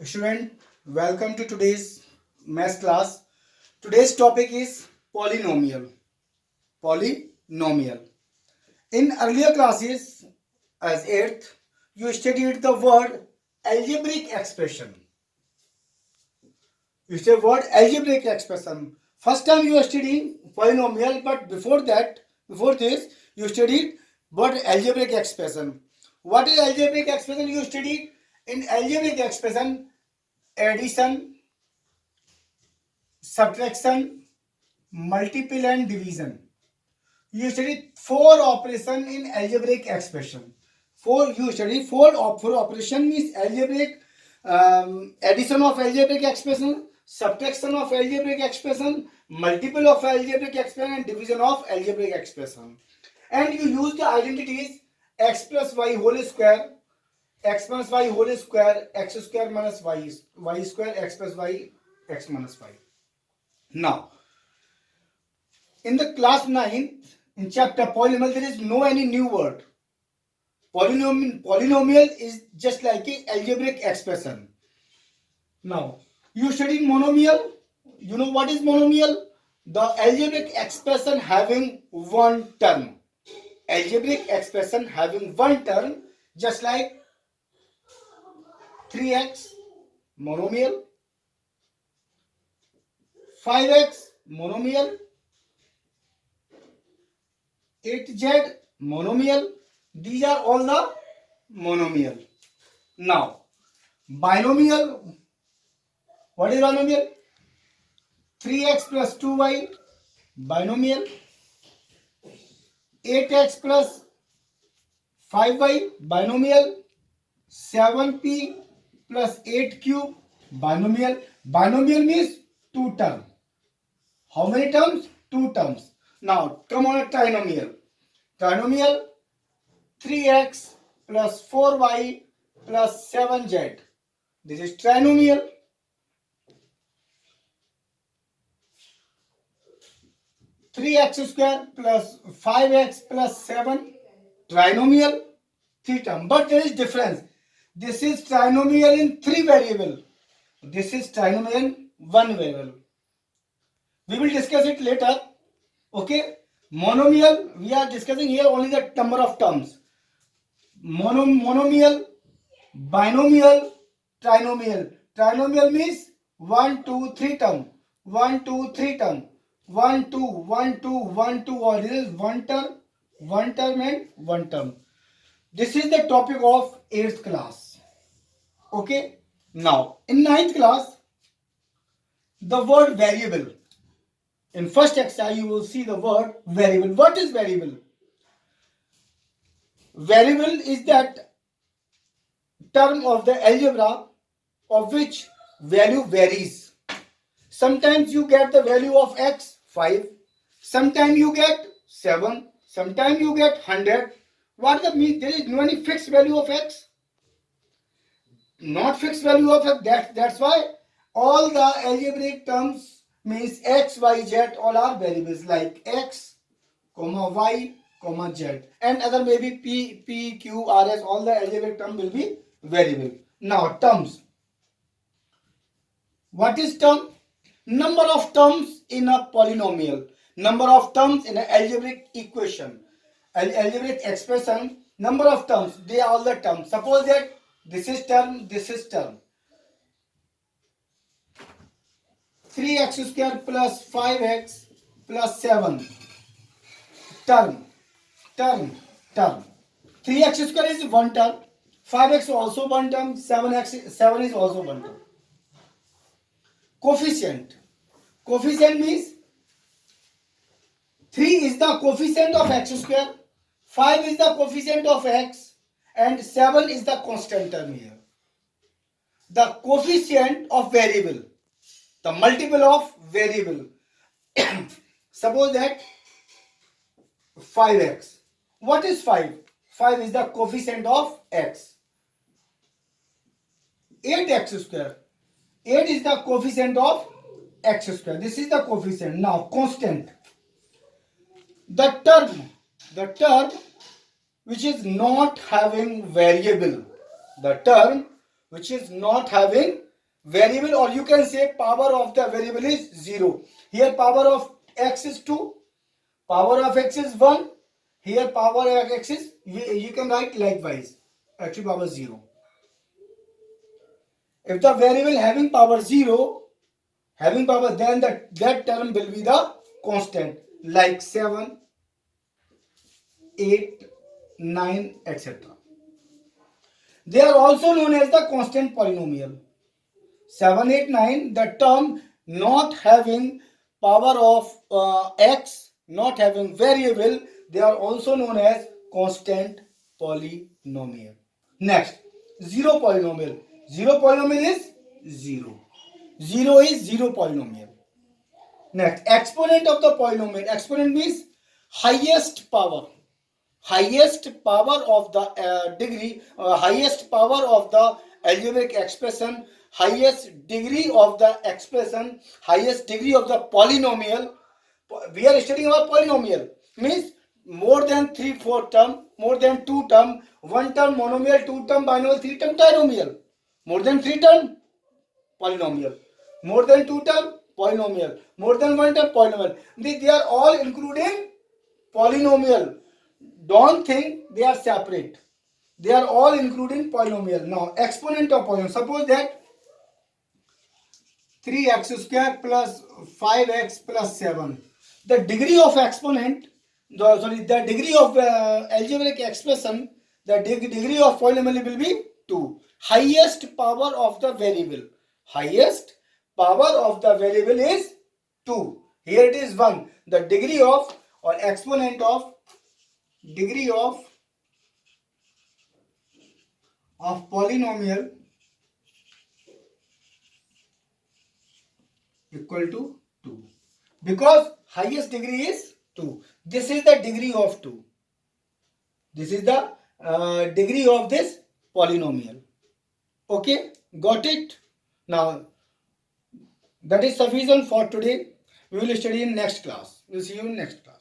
Student, welcome to today's math class. Today's topic is polynomial. Polynomial. In earlier classes, as 8th, you studied the word algebraic expression. You say word algebraic expression. First time you are studying polynomial, but before this, you studied word algebraic expression. What is algebraic expression? You studied in algebraic expression addition, subtraction, multiple and division. You study four operation in algebraic expression. Four operation means algebraic addition of algebraic expression, subtraction of algebraic expression, multiple of algebraic expression, and division of algebraic expression. And you use the identities x plus y whole square, x minus y whole square, x square minus y square, x plus y, x minus y. Now, in the class 9, in chapter polynomial, there is no any new word. Polynomial is just like a algebraic expression. Now, you studied monomial. You know what is monomial? The algebraic expression having one term. Algebraic expression having one term, just like 3x, monomial, 5x, monomial, 8z, monomial. These are all the monomial. Now, binomial. What is binomial? 3x plus 2y, binomial. 8x plus 5y, binomial. 7p plus 8 cube, binomial. Binomial means two terms. How many terms? Two terms. Now, come on a trinomial. Trinomial 3x plus 4y plus 7z. This is trinomial. Three x square plus 5x plus 7, trinomial, three term. But there is difference. This is trinomial in three variable. This is trinomial in one variable. We will discuss it later. Okay. Monomial, we are discussing here only the number of terms. Monomial, binomial, trinomial. Trinomial means 1, 2, 3 term. 1, 2, 3 term. 1, 2, 1, 2, 1, 2, or this is one term and one term. This is the topic of 8th class. Okay. Now, in 9th class, the word variable. In first exercise, you will see the word variable. What is variable? Variable is that term of the algebra of which value varies. Sometimes you get the value of x, 5. Sometimes you get 7. Sometimes you get 100. What does that mean? There is no any fixed value of x. Not fixed value of x. That's why all the algebraic terms means x, y, z all are variables like x, comma y, comma z, and other maybe p, q, r, s. All the algebraic term will be variable. Now terms. What is term? Number of terms in a polynomial. Number of terms in an algebraic equation. Algebraic expression. Number of terms. They are all the terms. Suppose that this is term, this is term. 3x square plus 5x plus 7. Term. 3x square is one term. 5x also one term. 7 is also one term. Coefficient. Coefficient means 3 is the coefficient of x square, 5 is the coefficient of x, and 7 is the constant term here. The coefficient of variable, the multiple of variable. Suppose that 5x. What is 5? 5 is the coefficient of x. 8x square. 8 is the coefficient of x square. This is the coefficient. Now constant. The term which is not having variable. The term which is not having variable, or you can say power of the variable is 0. Here power of x is 2, power of x is 1. Here power of x is, you can write likewise, actually power 0. If the variable having power 0, having power, then that term will be the constant, like 7, 8, 9, etc. They are also known as the constant polynomial. 7, 8, 9, the term not having power of x, not having variable, they are also known as constant polynomial. Next, zero polynomial. Zero polynomial is 0. 0 is zero polynomial. Next, exponent of the polynomial. Exponent means highest power. Highest power of the degree, highest power of the algebraic expression, highest degree of the expression, highest degree of the polynomial. We are studying about polynomial. Means more than 3, 4 term, more than 2 term, 1 term monomial, 2 term binomial, 3 term trinomial. More than 3 term, polynomial. More than 2 term, polynomial. More than 1 term, polynomial. They are all including polynomial. Don't think they are separate. They are all including polynomial. Now, exponent of polynomial. Suppose that 3x square plus 5x plus 7. The degree of exponent, the degree of algebraic expression, the degree of polynomial will be 2. Highest power of the variable. Highest power of the variable is 2. Here it is 1. The degree of, or exponent of, degree of polynomial equal to 2. Because highest degree is 2. This is the degree of 2. This is the degree of this polynomial. Okay, got it? Now, that is sufficient for today. We will study in next class. We will see you in next class.